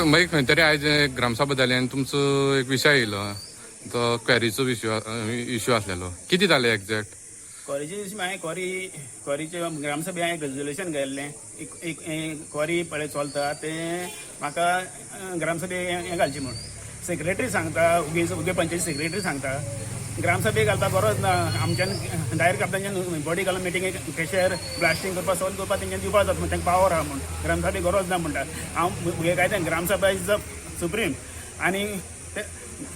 मागीर खंय तरी आयज ग्रामसभा जाली आनी तुमचो एक विशय येयलो तो क्वेरीचो इश्यू आसलेलो कितें जालें एक्झॅक्ट क्वॉरीचे दिवशी हांवें क्वॉरीचे ग्रामसभे हांवें रेजोल्युशन घाल्लें एक क्वॉरी पळय चलता तें म्हाका ग्रामसभे हें घालचें म्हूण सेक्रेटरी सांगता उगे पंचायती सेक्रेटरी सांगता ग्रामसभेक घालता गरज ना आमच्यान डायरेक्ट आपल्याच्यान बॉडी घालून मिटींगेक कॅशर ब्लास्टींग करपाक सॉल्व करपाक तेंच्यान दिवपाक जाता तांकां पावर आहा म्हूण ग्रामसभेक गरज ना म्हणटा हांव मुगे काय तें ग्रामसभा इज द सुप्रीम आनी ते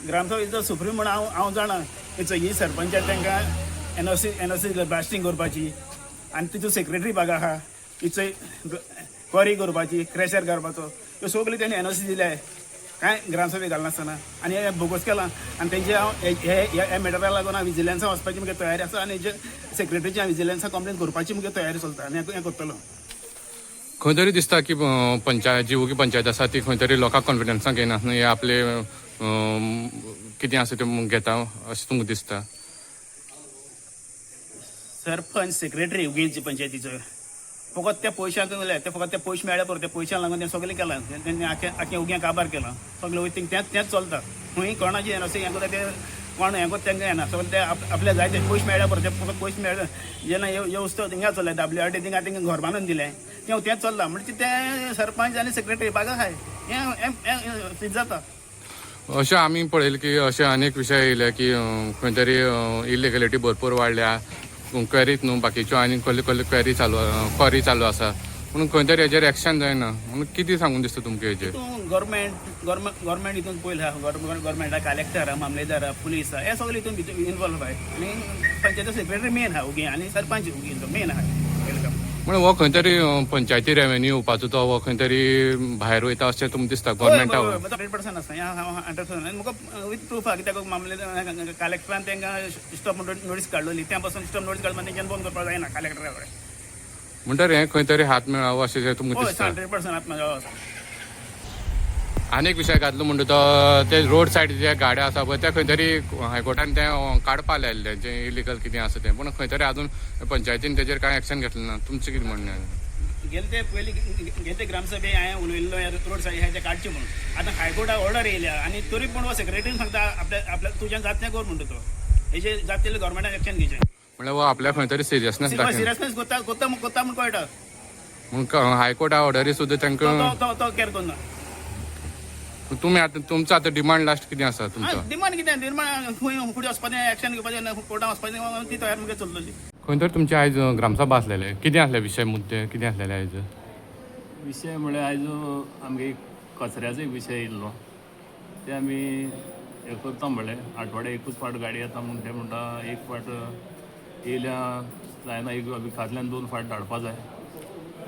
ग्रामसभा इज द सुप्रीम म्हूण हांव जाणा ही सरपंचाक तांकां एनओसी ब्लास्टींग करपाची आनी तितून सेक्रेटरी भाग आहा इचय क्वॉरी करपाची क्रॅशर करपाचो ह्यो सगल्यो तेणी एनओसी दिल्या काय ग्रामसभेक घालनासतना आनी हे बोगस केलां आनी तेंचे हांव हे मॅटराक लागून हांव विजिलन्सा वचपाची मुगे तयारी आसा आनी हेजे सेक्रेटरीची हांव विजिलन्सा कंप्लेन करपाची मुगे तयारी चलता आनी हें करतलो खंय तरी दिसता की पंचायत जी ओगी पंचायत आसा ती खंय तरी लोकांक कॉन्फिडन्साक येना हे आपले कितें आसा तें घेता अशें तुमकां दिसता सरपंच सेक्रेटरी उगीच पंचायतीचो फकत त्या पयशांक ते फकत ते पयशे मेळ्ळे पर त्या पयशांक लागून तें सगळें केलां तेणी आख्या उग्या काबार केलां सगळें वयतींग तेंच चलता खंय कोणाचें हें अशें हें करता तें कोण हें करता तेंकां येना सगळें ते आपल्या जाय ते पयशे मेळ्ळे पर ते फकत पयशे मेळ्ळे जेन्ना ह्यो वस्तू थिंगा चल्ले WRT तेंकां घर बांदून दिलें तेंच चल्लां म्हणजे ते सरपंच आनी सेक्रेटरी बागा आहाय हें फिट जाता अशें आमी पळयलें की अशे अनेक विशय येयले की खंय तरी इलिगॅलिटी भरपूर वाडल्या क्वेरीत न्हू बाकीच्यो आनी कसले कसले क्वेरी चालू आसा पूण खंय तरी हेजेर एक्शन जायना म्हणून कितें सांगून दिसता तुमकां हेजेर गव्हर्मेंट हितून पयलें आहा गव्हर्मेंटा कलेक्टर मामलेदार पुलीस हे सगळे हितून इन्वॉल्व आहाय आनी पंचायत सेक्रेटरी मेन आहा उगी आनी सरपंच उगी मेन आहा म्हणजे हो खंय तरी पंचायती रेव्हेन्यू येवपाचो तो हो खंय तरी भायर वयता अशें तुमकां दिसता गव्हर्मेंटा 100% आसा 100% आनी म्हाका वीथ प्रूफ आहा कित्याक मामलेदार कलेक्टरान तांकां स्टॉप नोटीस काडलोली त्या पासून स्टॉप नोटीस काडून तेंच्यान बंद करपाक जायना कलेक्टरा कडेन म्हणल्यार हें खंय तरी हात मेळावो अशें तुमकां दिसता 100% हात मेळावो आसा आनीक विशय घातलो म्हणटा तो ते रोड सायड जे गाड्यो आसा पळय ते खंय तरी हायकोर्टान तें काडपाक लायल्लें जें इलिगल कितें आसा तें पूण खंय तरी आजून पंचायतीन तेजेर कांय एक्शन घेतलें ना तुमचें कितें म्हणणें गेले ते पयलीं ते ग्रामसभे हांवें उलयल्लो रोड सायड हाय ते काडचे म्हणून आतां हायकोर्टाक ऑर्डर येयल्या आनी तरी पूण हो सेक्रेटरी सांगता आपल्या तुज्यान जात तें कर म्हणटा तो हेजे जात तें गव्हर्मेंटान एक्शन घेवचें म्हणल्यार हो आपल्या खंय तरी सिरियसनेस सिरियसनेस कोत्ता म्हूण कळटा म्हणून हायकोर्टा ऑर्डरी सुद्दां तांकां तो केअर करना तुमी आतां तुमचो आतां डिमांड लास्ट कितें आसा तुमचो डिमांड कितें डिमांड खंय फुडें वचपाचें एक्शन घेवपाचें कोर्टान वचपाचें ती तयार मुगे चलतली खंय तरी तुमचे आयज ग्रामसभा आसलेले कितें आसले विशय मुद्दे कितें आसलेले आयज विशय म्हळ्यार आयज आमगे कचऱ्याचो एक विशय येयल्लो ते आमी हें करता म्हणलें आठवड्या एकूच फावट गाडी येता म्हूण ते म्हणटा एक फावट येयल्या जायना एक विकांतल्यान 2 फावट धाडपा जाय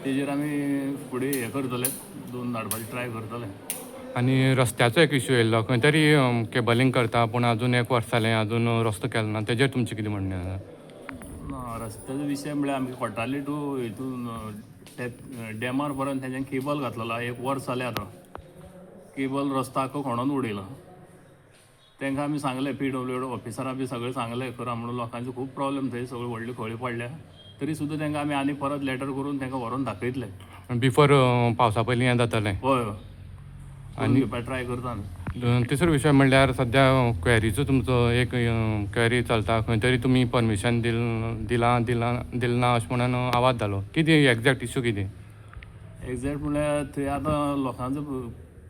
तेजेर आमी फुडें हें करतले 2 धाडपाचें ट्राय करतले आनी रस्त्याचो एक इश्यू येयल्लो खंय तरी केबलिंग करता पूण आजून 1 वर्स जालें आजून रस्तो केलो ना तेजेर तुमचें कितें म्हणणें आसा रस्त्याचो विशय म्हळ्यार आमगे कोट्टाली टू हितून डॅमार पर्यंत तेज्यान केबल घातलेलो 1 वर्स जालें आतां केबल रस्तो आख्खो खणून उडयलो तांकां आमी सांगलें PWD ऑफिसरां बी सगळें सांगलें करा म्हणून लोकांचो खूब प्रॉब्लेम थंय सगळ्यो व्हडल्यो खळी पडल्या तरी सुद्दां तांकां आमी आनी परत लेटर करून तांकां व्हरून दाखयतले बिफोर पावसा पयलीं हें जातलें हय आनी ट्राय करता आमी तिसरो विशय म्हणल्यार सद्या क्वेरीचो तुमचो एक क्वेरी चलता खंय तरी तुमी परमिशन दिलना अशें म्हणून आवाज जालो कितें एक्झॅक्ट इश्यू कितें एक्झॅक्ट म्हळ्यार थंय आतां लोकांचो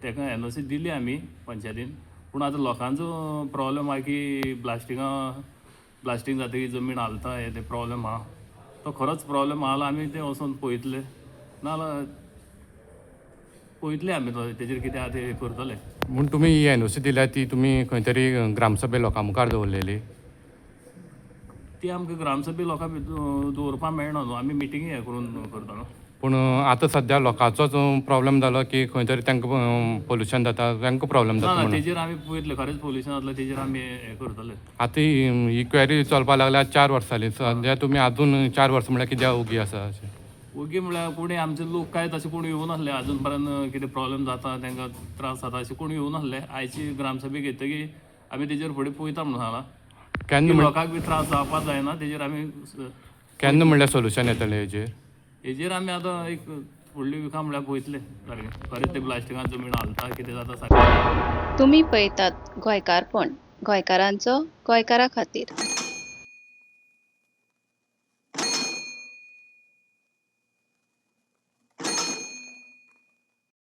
ताका NOC दिली आमी पंचायतीन पूण आतां लोकांचो प्रॉब्लेम आहा की ब्लास्टींग जातकीर जमीन हालता हे ते प्रॉब्लेम आहा तो खरोच प्रॉब्लेम आहा आमी तें वचून पळयतले नाजाल्यार पळयतले आमी तेजेर कितें आहा तें करतले म्हूण तुमी ही NOC दिल्या ती तुमी खंय तरी ग्रामसभे लोकां मुखार दवरलेली ती आमकां ग्रामसभे लोकांक दवरपाक मेळना न्हू आमी मिटींग हें करून करता न्हू पूण आतां सद्या लोकांचोच प्रॉब्लेम जालो की खंय तरी तांकां पोल्युशन जाता तांकां प्रॉब्लेम जाता तेजेर आमी पळयतले खरेंच पोल्युशन जातलें तेजेर आमी हें करतले आतां ही क्वेरी चलपाक लागल्या 4 वर्सां जालीं सद्या तुमी आजून 4 वर्सां म्हळ्यार कित्याक उगी आसा अशें ओगी म्हळ्यार कोणी आमचे लोक काय तशें कोण येवं नासले अजून पर्यंत कितें प्रॉब्लेम जाता तांकां त्रास जाता अशें कोण येवं नासले आयची ग्रामसभेक येतकीर आमी तेजेर फुडें पळयता म्हणून सांगलां केन्ना लोकांक बी त्रास जावपाक जायना तेजेर आमी केन्ना म्हणल्यार सोल्युशन येतलें हेजेर हेजेर आमी आतां एक फुडली विका म्हळ्यार वयतले सारकें खरेंच ते प्लास्टिकान जमीन हालता कितें जाता सारकें तुम्ही पळयतात गोंयकारपण गोंयकारांचो गोंयकारा खातीर.